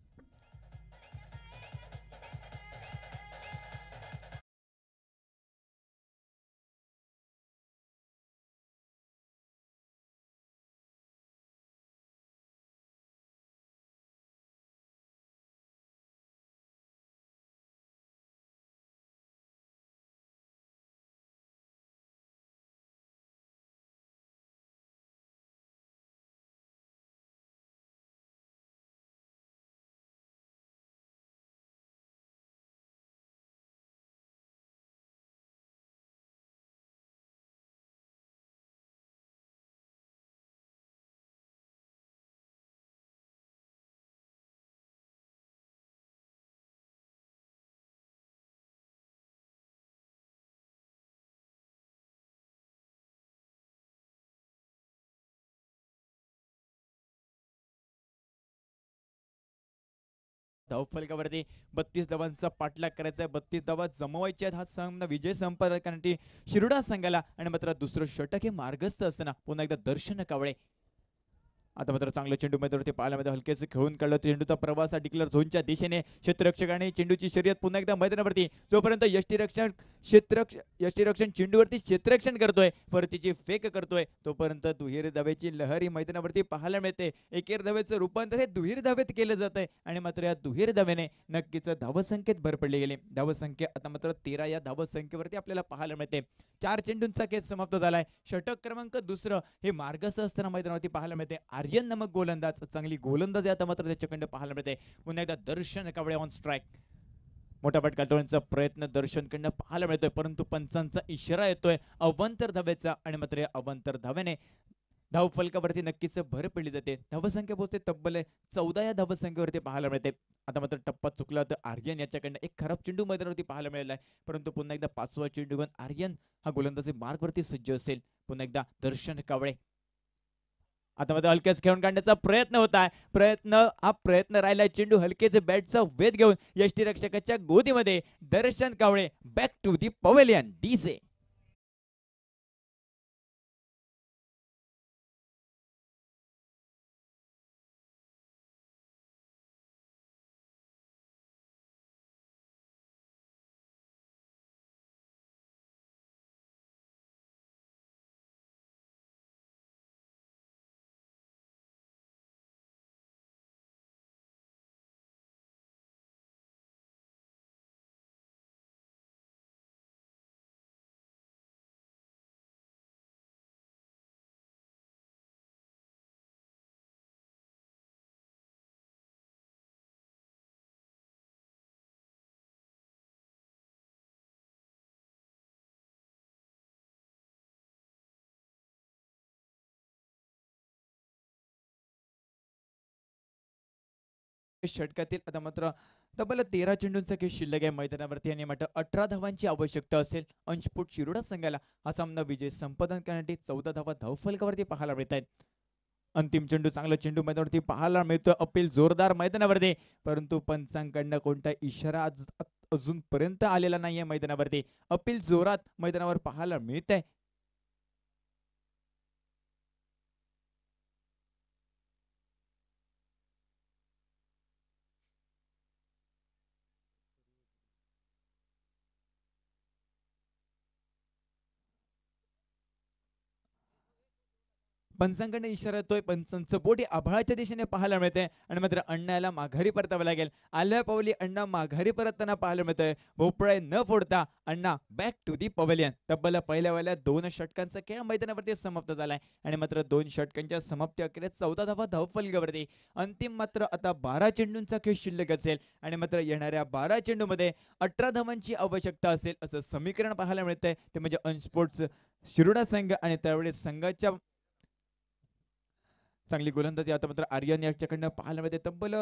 धावफलकावरती 32 धावांचा पाठलाग करायचा आहे. 32 धावा जमवायच्या आहेत. हा सामना विजय संपादकांसाठी शिरोडा संघाला आणि मात्र दुसरं षटक हे मार्गस्थ असताना पुन्हा एकदा दर्शन कावळे. आता मात्र चांगलं चेंडू मैदानावरती पाहायला मध्ये हलकेच खेळून काढलं. चेंडूचा प्रवास डिक्लेअर झोनच्या दिशेने क्षेत्ररक्षकाने चेंडूची शर्यत पुन्हा एकदा मैदानावरती. जोपर्यंत यष्टीरक्षण चेंडूवरती क्षेत्ररक्षण करतोय परतीची फेक करतोय तोपर्यंत दुहेरी धावेची लहरी मैदानावरती पाहायला मिळते. एकेर धावेचं रूपांतर हे दुहेरी धावेत केलं जात आहे आणि मात्र या दुहेरी धावेने नक्कीच धावसंख्येत भर पडली गेली. धावसंख्या आता मात्र 13 या धावसंख्येवरती आपल्याला पाहायला मिळते. 4 चेंडूंचा खेळ समाप्त झालाय. षटक क्रमांक दुसरं हे मार्गस्थ असताना मैदानावरती पाहायला मिळते. आर्यन नामक गोलंदाज चांगली गोलंदाजी आता मात्र त्याच्याकडे पाहायला मिळते. पुन्हा एकदा दर्शन कावळे ऑन स्ट्राईक. मोठा फटका टाळण्याचा प्रयत्न दर्शनकडनं पाहायला मिळतोय परंतु पंचांचा इशारा येतोय अवांतर धावेचा आणि मात्र या अवांतर धावेने धाव फलकावरती नक्कीच भर पडली जाते. धावसंख्या पोहोचते तब्बल 14 या धावसंख्येवरती पाहायला मिळते. आता मात्र टप्पा चुकला तर आर्यन याच्याकडनं एक खराब चेंडू मैदानावरती पाहायला मिळाला आहे परंतु पुन्हा एकदा 5वा चेंडू घेऊन आर्यन हा गोलंदाजी मार्गवरती सज्ज असेल. पुन्हा एकदा दर्शन कावळे आता मध्ये हलकेच खेळून काढण्याचा प्रयत्न होत आहे. प्रयत्न राहिला. चेंडू हलकेच बॅटचा वेध घेऊन यष्टीरक्षकाच्या गोदीमध्ये. Darshan Kawale back to the pavilion DJ. षटकातील आता मात्र तब्बल 13 चेंडूंचा खेळ शिल्लक आहे मैदानावरती आणि मात्र 18 धावांची आवश्यकता असेल अंशपुट शिरोडा संघाला हा सामना विजय संपादन करण्यासाठी. 14 धावा धावफलकावरती पाहायला मिळत आहेत. अंतिम चेंडू चांगला चेंडू मैदानावरती पाहायला मिळतो. अपील जोरदार मैदानावरती परंतु पंचांकडनं कोणता इशारा अजूनपर्यंत आलेला नाहीये मैदानावरती. अपील जोरात मैदानावर पाहायला मिळत आहे. पंचांकडे इशारा येतोय. पंचांचं बोट आभाळाच्या दिशेने पाहायला मिळते आणि मात्र अण्णाला माघारी परतावं लागेल. आल्या पावली अण्णा माघारी परतताना पाहायला मिळतोय. भोपळे न फोडता अण्णा बॅक टू दी पवेलियन. तब्बल पहिल्या 2 षटकांचा खेळ मैदानावरती समाप्त झालाय आणि मात्र 2 षटकांच्या समाप्ती अखेरीस 14 धावा धावफलकावरती. अंतिम मात्र आता 12 चेंडूंचा खेळ शिल्लक असेल आणि मात्र येणाऱ्या 12 चेंडूमध्ये 18 धावांची आवश्यकता असेल असं समीकरण पाहायला मिळतंय. ते म्हणजे अनस्पोर्ट्स शिरोडा संघ आणि त्यावेळेस चांगली गोलंदाजी आता मात्र आर्यन याच्याकडनं पाहायला मिळते. तब्बल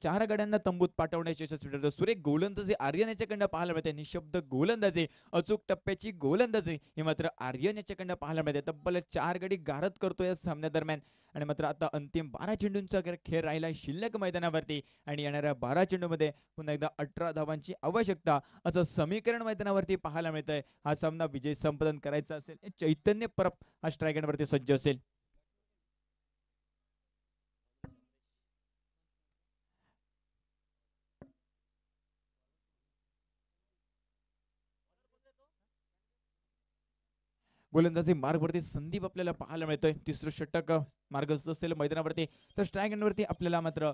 4 गड्यांना तंबूत पाठवण्याचे यशस्वी ठरलं. सुरेख गोलंदाजी आर्यन याच्याकडनं पाहायला मिळते. निशब्द गोलंदाजी, अचूक टप्प्याची गोलंदाजी हे मात्र आर्यन याच्याकडनं पाहायला मिळते. तब्बल 4 गडी गारद करतो या सामन्यादरम्यान. आणि मात्र आता अंतिम 12 चेंडूंचा खेळ राहिला शिल्लक मैदानावरती आणि येणाऱ्या 12 चेंडूमध्ये पुन्हा एकदा 18 धावांची आवश्यकता असं समीकरण मैदानावरती पाहायला मिळतंय. हा सामना विजय संपादन करायचा असेल चैतन्य परब हा स्ट्रायगरवरती सज्ज असेल. गोलंदाजी मार्गवरती संदीप आपल्याला पाहायला मिळतोय. तिसरं षटक मार्गस्थ असेल मैदानावरती तर स्ट्राईक एंडवरती आपल्याला मात्र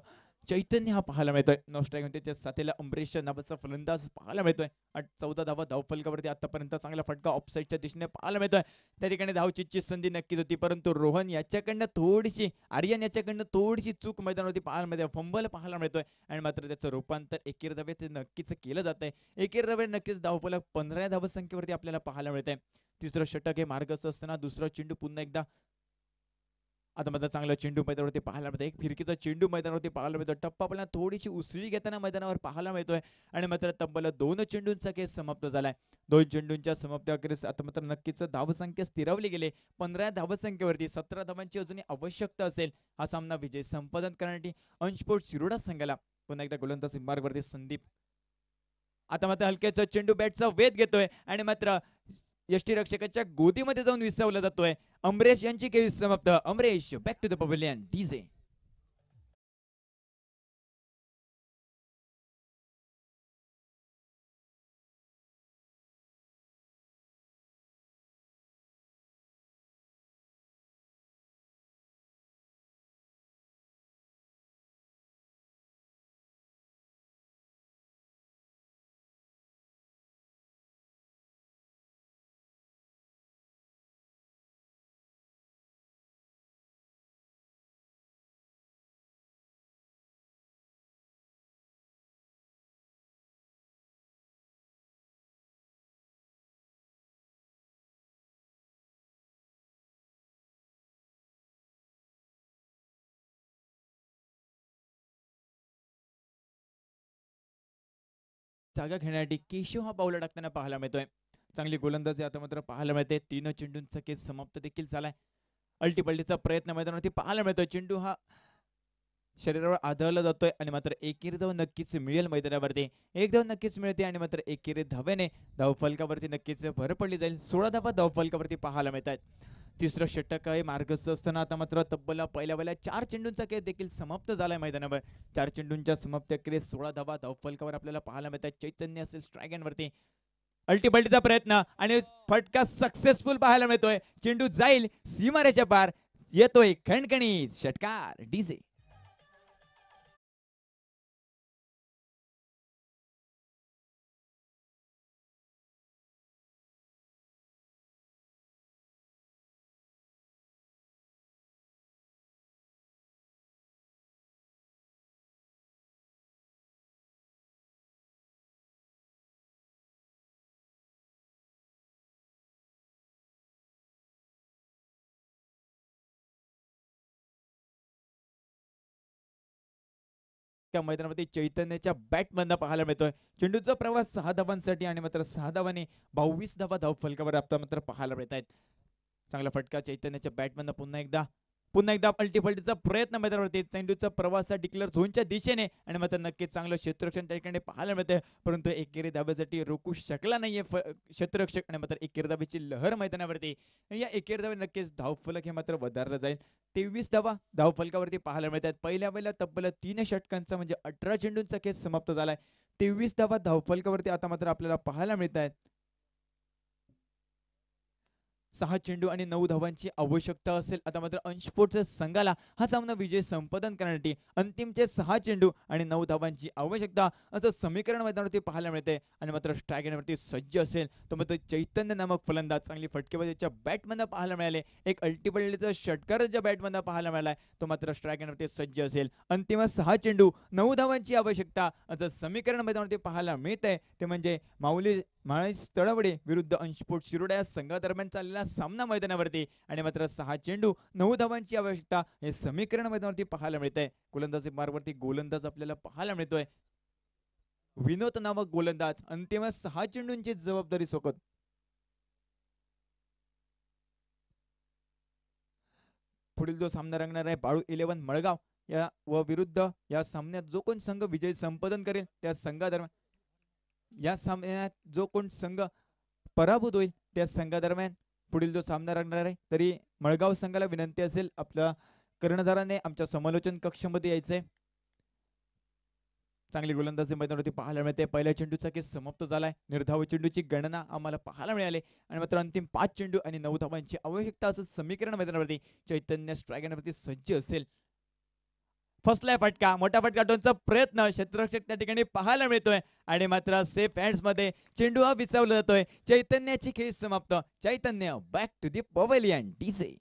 चैतन्य हा पाहायला मिळतोय. नो स्ट्राईक त्याच्या साथीला अमरीश नावाचा फलंदाज पाहायला मिळतोय. 14 धावा धावफलकावरती आतापर्यंत चांगला फटका ऑफसाईडच्या दिशेने पाहायला मिळतोय. त्या ठिकाणी धावचीची संधी नक्कीच होती, परंतु रोहन याच्याकडनं थोडीशी आर्यन याच्याकडनं थोडीशी चूक मैदानावरती पाहायला मिळते. फंबल पाहायला मिळतोय आणि मात्र त्याचं रूपांतर एकेर धावेत नक्कीच केलं जात आहे. एकेर धावे नक्कीच धावफलक 15 धावसंख्येवरती आपल्याला पाहायला मिळतंय. तिसरं षटक हे मार्गस्थ असताना दुसरा चेंडू पुन्हा एकदा आता मात्र चांगला चेंडू मैदानावरती पाहायला मिळतो. एक फिरकीचा चेंडू मैदानावरती पाहायला मिळतो. टप्पा आपल्याला थोडीशी उसळी घेताना मैदानावर पाहायला मिळतोय आणि मात्र तब्बल 2 चेंडूंचा खेळ समाप्त झालाय. 2 चेंडूंच्या समाप्तीअखेरीस आता मात्र नक्कीच धावसंख्या स्थिरावली गेली. 15 धावसंख्येवरती 17 धावांची अजूनही आवश्यकता असेल हा सामना विजय संपादन करण्यासाठी अंशपोट शिरोडा संघाला. पुन्हा एकदा गोलंदाजी मार्गवरती संदीप आता मात्र हलक्याचा चेंडू बॅटचा वेध घेतोय आणि मात्र यष्टीरक्षकाच्या गोदीमध्ये जाऊन विसावला जातोय. अमरेश यांची खेळी समाप्त. Amresh back to the pavilion. DJ जागा घेण्यासाठी केशव हा पावला टाकताना पाहायला मिळतोय. चांगली गोलंदाजी आता मात्र पाहायला मिळते. 3 चेंडूंचा केस समाप्त देखील झालाय. अल्टीपल्टीचा प्रयत्न मैदानावरती पाहायला मिळतोय. चेंडू हा शरीरावर आदळला जातोय आणि मात्र एकेरी धाव नक्कीच मिळेल मैदानावरती. एक धाव नक्कीच मिळते आणि मात्र एकेरी धावेने धावफलकावरती नक्कीच भर पडली जाईल. 16 धावा धावफलकावरती पाहायला मिळत आहेत. तिसरं षटक आहे मार्गस्थ असताना आता मात्र तब्बल पहिल्या 4 चेंडूंचा खेळ देखील समाप्त झालाय मैदानावर. 4 चेंडूंच्या समाप्ती अखेरीस 16 धावा धावफलकावर आपल्याला पाहायला मिळतात. चैतन्य असेल स्ट्राईक एंडवरती. अल्टीपल्टीचा प्रयत्न आणि फटका सक्सेसफुल पाहायला मिळतोय. चेंडू जाईल सीमारेच्या पार. येतोय खणखणीत षटकार. डीजे त्या मैदानामध्ये चैतन्याच्या बॅटमधनं पाहायला मिळतोय. चेंडूचा प्रवास 6 धावांसाठी आणि मात्र 6 धावांनी 22 धावा धावफलकावर आपल्याला मात्र पाहायला मिळत आहेत. चांगला फटका चैतन्याच्या बॅटमधनं पुन्हा एकदा पलटीचा प्रयत्न मैदानावरती. चेंडूचा प्रवास डिक्लेअर झोनच्या दिशेने आणि मात्र नक्कीच चांगलं क्षेत्ररक्षण त्या ठिकाणी पाहायला मिळते, परंतु एकेरी धाब्यासाठी रोखू शकला नाहीये क्षेत्ररक्षक आणि मात्र एकेरी धाब्याची लहर मैदानावरती. या एकेरी धावे नक्कीच धावफलक हे मात्र वधारलं जाईल. 23 धावा धावफलकावरती पाहायला मिळतात. पहिल्या वेळेला तब्बल 3 षटकांचा म्हणजे 18 चेंडूंचा खेळ समाप्त झालाय. 23 धावा धावफलकावरती आता मात्र आपल्याला पाहायला मिळत आहेत. 6 चेंडू आणि 9 धावांची आवश्यकता असेल. आता मात्र अंशपोर्टच्या संघाला हा सामना विजय संपादन करण्यासाठी अंतिमचे 6 चेंडू आणि 9 धावांची आवश्यकता असं समीकरण मैदानावरती पाहायला मिळते. आणि मात्र स्ट्राईक येण्यावरती सज्ज असेल तो मात्र चैतन्य नामक फलंदाज. चांगली फटकेबाजीच्या बॅटमधनं पाहायला मिळाले. एक अल्टीपल्टीचा षटकाराच्या बॅटमधनं पाहायला मिळालाय. तो मात्र स्ट्राईक येण्यावरती सज्ज असेल. अंतिम 6 चेंडू 9 धावांची आवश्यकता असं समीकरण मैदानावरती पाहायला मिळतंय. ते म्हणजे माळीस तळवडे विरुद्ध अंशपोट शिरोडा या संघादरम्यान चाललेला सामना मैदानावरती आणि मात्र 6 चेंडू 9 धावांची आवश्यकता हे समीकरण मैदानावरती पाहायला मिळतंय. गोलंदाजी मार्गवरती गोलंदाज आपल्याला पाहायला मिळतोय. विनोद नामक गोलंदाज अंतिम 6 चेंडूंची जबाबदारी सोबत पुढील जो सामना रंगणार आहे बाळू 11 मळगाव या व विरुद्ध या सामन्यात जो कोण संघ विजय संपादन करेल त्या संघादरम्यान या सामन्यात जो कोण संघ पराभूत होईल त्या संघादरम्यान पुढील जो सामना रंगणार आहे तरी मळगाव संघाला विनंती असेल आपल्या कर्णधाराने आमच्या समालोचन कक्षामध्ये यायचंय. चांगली गोलंदाजी मैदानावरती पाहायला मिळते. पहिल्या चेंडूचा केस समाप्त झालाय. निर्धाव चेंडूची गणना आम्हाला पाहायला मिळाली आणि मात्र अंतिम 5 चेंडू आणि 9 धावांची आवश्यकता असं समीकरण मैदानावरती चैतन्य स्ट्रायगरवरती सज्ज असेल. फसलाय फटका, मोठा फटका टोनचा प्रयत्न क्षेत्ररक्षक त्या ठिकाणी पाहायला मिळतोय आणि मात्र सेफ हँड्स मध्ये चेंडू हा विसावला जातोय. चैतन्याची खेळ समाप्त. Chaitanya back to the pavilion DJ.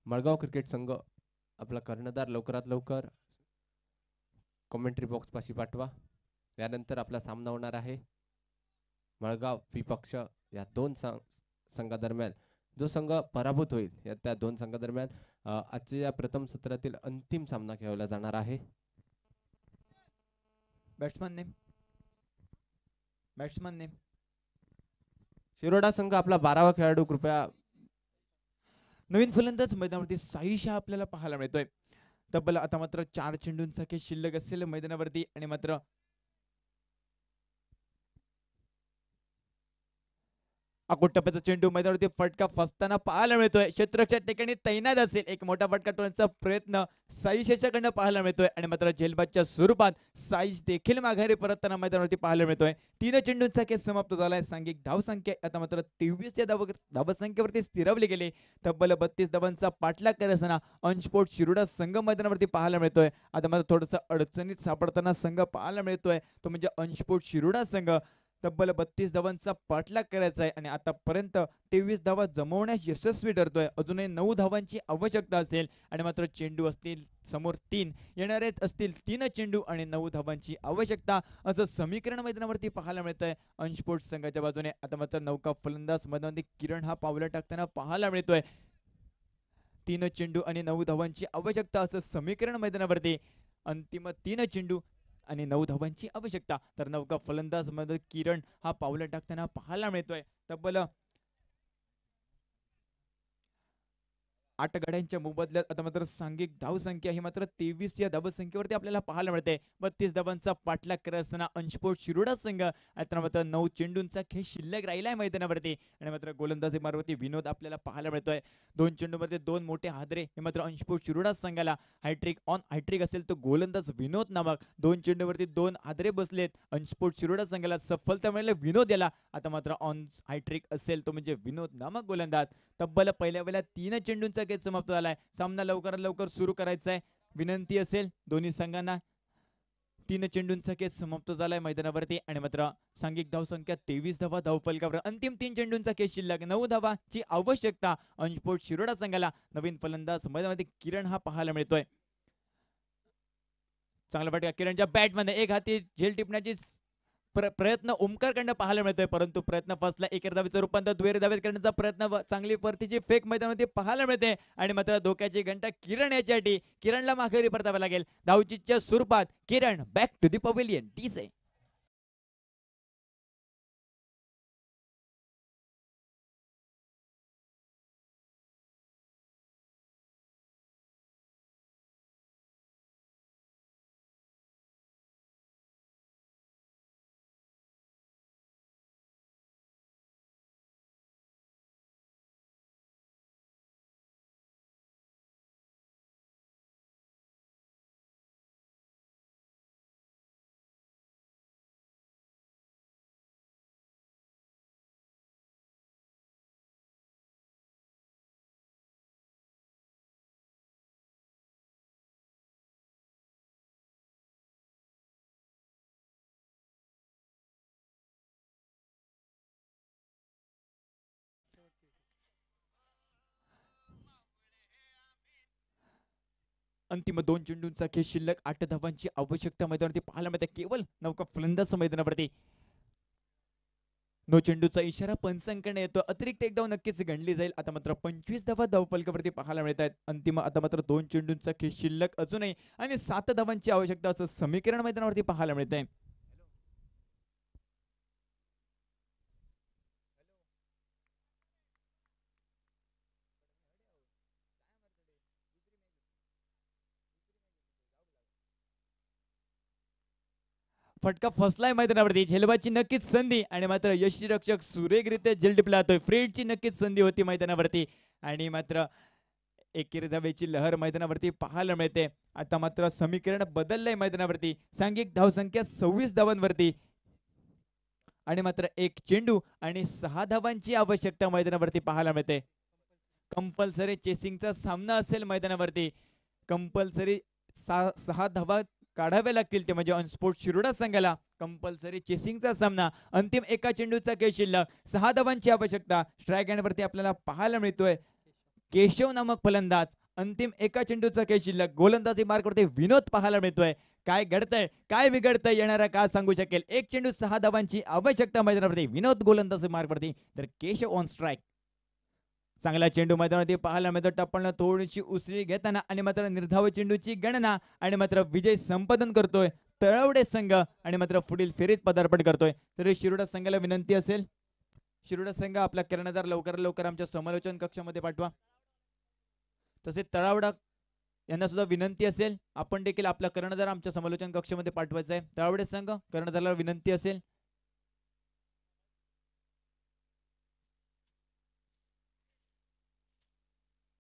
Malgaon cricket संघ आपला कर्णधार लवकरात लवकर कमेंट्री बॉक्स पाशी पाठवा. यानंतर आपला सामना होणार आहे मळगाव विपक्ष या दोन संघादरम्यान. जो संघ पराभूत होईल या त्या दोन संघादरम्यान आजच्या या प्रथम सत्रातील अंतिम सामना खेळवला जाणार आहे. बॅट्समन नेम शिरोडा संघ आपला 12वा खेळाडू कृपया. नवीन फलंदाज मैदानावरती साईशा आपल्याला पाहायला मिळतोय. तब्बल आता मात्र 4 चेंडूंचा खेळ शिल्लक असेल मैदानावरती आणि मात्र अकोट टप्प्याचा चेंडू मैदानावरती फटका फसताना पाहायला मिळतोय. क्षेत्ररक्षक ठिकाणी तैनात असेल. एक मोठा फटका टोळण्याचा प्रयत्न साईशेच्याकडनं पाहायला मिळतोय आणि मात्र झेलबादच्या स्वरूपात साईश देखील माघारी परतताना मैदानावरती पाहायला मिळतोय. 3 चेंडूंचा खेळ समाप्त झालाय. सांघिक धावसंख्या आता मात्र 23 या धावसंख्येवरती स्थिरावली गेली. तब्बल 32 धावांचा पाठलाग करत असताना अंशपोट शिरोडा संघ मैदानावरती पाहायला मिळतोय. आता मात्र थोडंसं अडचणीत सापडताना संघ पाहायला मिळतोय तो म्हणजे अंशपोट शिरोडा संघ. तब्बल 32 धावांचा पाठलाग करायचा आहे आणि आतापर्यंत 23 धावा जमवण्यास यशस्वी ठरतोय. अजूनही 9 धावांची आवश्यकता असेल आणि मात्र चेंडू असतील समोर 3 येणारे असतील 3 चेंडू आणि 9 धावांची आवश्यकता असं समीकरण मैदानावरती पाहायला मिळतंय अंशपोट संघाच्या बाजूने. आता मात्र नौका फलंदाज मैदानावरती किरण हा पावलं टाकताना पाहायला मिळतोय. 3 चेंडू आणि 9 धावांची आवश्यकता असं समीकरण मैदानावरती. अंतिम 3 चेंडू आणि 9 धावांची आवश्यकता. तर नौका फलंदाज मध्ये किरण हा पावलं टाकताना पाहायला मिळतोय. तब्बल 8 गड्यांच्या मोबदल्यात आता मात्र सांघिक धावसंख्या ही मात्र 23 या धावसंख्येवरती आपल्याला पाहायला मिळते. 32 धावांचा पाठलाग करत असताना अंशपोट शिरोडा संघ आता मात्र 9 चेंडूंचा खेळ शिल्लक राहिलाय मैदानावरती आणि मात्र गोलंदाजी मार्गवरती विनोद आपल्याला पाहायला मिळतोय. 2 चेंडूमध्ये 2 मोठे हादरे हे मात्र अंशपोट शिरोडा संघाला. हायट्रिक ऑन हायट्रिक असेल तो गोलंदाज विनोद नामक. 2 चेंडूवरती 2 हादरे बसलेत अंशपोट शिरोडा संघाला. सफलता मिळाली विनोद याला. आता मात्र ऑन हायट्रिक असेल तो म्हणजे विनोद नामक गोलंदाज. तब्बल पहिल्या वेळेला 3 चेंडूंचा खेळ समाप्त झालाय. सामना लवकरात लवकर सुरू करायचा आहे. विनंती असेल दोन्ही संघांना. 3 चेंडूंचा खेळ समाप्त झालाय मैदानावरती आणि मात्र सांघिक धावसंख्या 23 धावा धावफलकावर. अंतिम 3 चेंडूंचा खेळ शिल्लक. 9 धावाची आवश्यकता अंशपोट शिरोडा संघाला. नवीन फलंदाज मैदानावरती किरण हा पाहायला मिळतोय. चांगला फटका किरणच्या बॅटमध्ये एक हाती झेल टिपण्याची प्रयत्न ओमकारकडनं पाहायला मिळतोय परंतु प्रयत्न फसला. एकेर धावेचं रूपांतर दुहेरी धावेत करण्याचा प्रयत्न. चांगली परतीची फेक मैदानामध्ये पाहायला मिळते आणि मात्र धोक्याची घंटा किरण याच्यासाठी. किरणला माघारी परतावे लागेल धावचीच्या स्वरूपात. Kiran back to the pavilion DJ. अंतिम 2 चेंडूंचा खेळ शिल्लक 8 धावांची आवश्यकता मैदानावरती पाहायला मिळते. केवळ नौका फलंदाज मैदानावरती. नो चेंडूचा इशारा पंचांकडे येतो. अतिरिक्त एक धाव नक्कीच गणली जाईल. आता मात्र 25 धावा धावफलकावरती पाहायला मिळत आहेत. अंतिम आता मात्र 2 चेंडूंचा खेळ शिल्लक अजूनही आणि 7 धावांची आवश्यकता असं समीकरण मैदानावरती पाहायला मिळत आहे. फटका फसलाय मैदानावरती. झेलबाची नक्कीच संधी आणि मात्र यष्टीरक्षक सुरेखरित्या झेल टिपला जातोय. फ्रेडची नक्कीच संधी होती मैदानावरती आणि मात्र एकेरी धावेची लहर मैदानावरती पाहायला मिळते. आता मात्र समीकरण बदललंय मैदानावरती. सांघिक धावसंख्या 26 धावांवरती आणि मात्र एक चेंडू आणि 6 धावांची आवश्यकता मैदानावरती पाहायला मिळते. कंपल्सरी चेसिंगचा सामना असेल मैदानावरती. कंपल्सरी 6 धावा काढावे लागतील ते म्हणजे ऑनस्पोर्ट शिरोडा संघाला. कंपल्सरी चेसिंगचा सामना. अंतिम एका चेंडूचा खेळ शिल्लक. 6 धावांची आवश्यकता स्ट्राईक हँडवरती आपल्याला पाहायला मिळतोय. केशव नामक फलंदाज. अंतिम एका चेंडूचा खेळ शिल्लक. गोलंदाजी मार्कवरती विनोद पाहायला मिळतोय. काय घडतंय काय बिघडतंय येणारा काळ सांगू शकेल. एक चेंडू 6 धावांची आवश्यकता मैदानावरती. विनोद गोलंदाजी मार्कवरती तर केशव ऑन स्ट्राईक. चांगला चेंडू मैदानावरती पाहायला मिळतो. टप्पलनं थोडीशी उसळी घेताना आणि मात्र निर्धाव चेंडूची गणना आणि मात्र विजय संपादन करतोय तळवडे संघ आणि मात्र पुढील फेरीत पदार्पण करतोय. तर शिरोडा संघाला विनंती असेल, शिरोडा संघ आपला कर्णधार लवकर लवकर आमच्या समालोचन कक्षामध्ये पाठवा. तसेच तळावडा यांना सुद्धा विनंती असेल, आपण देखील आपला कर्णधार आमच्या समालोचन कक्षामध्ये पाठवायचा आहे. तळावडे संघ कर्णधाराला विनंती असेल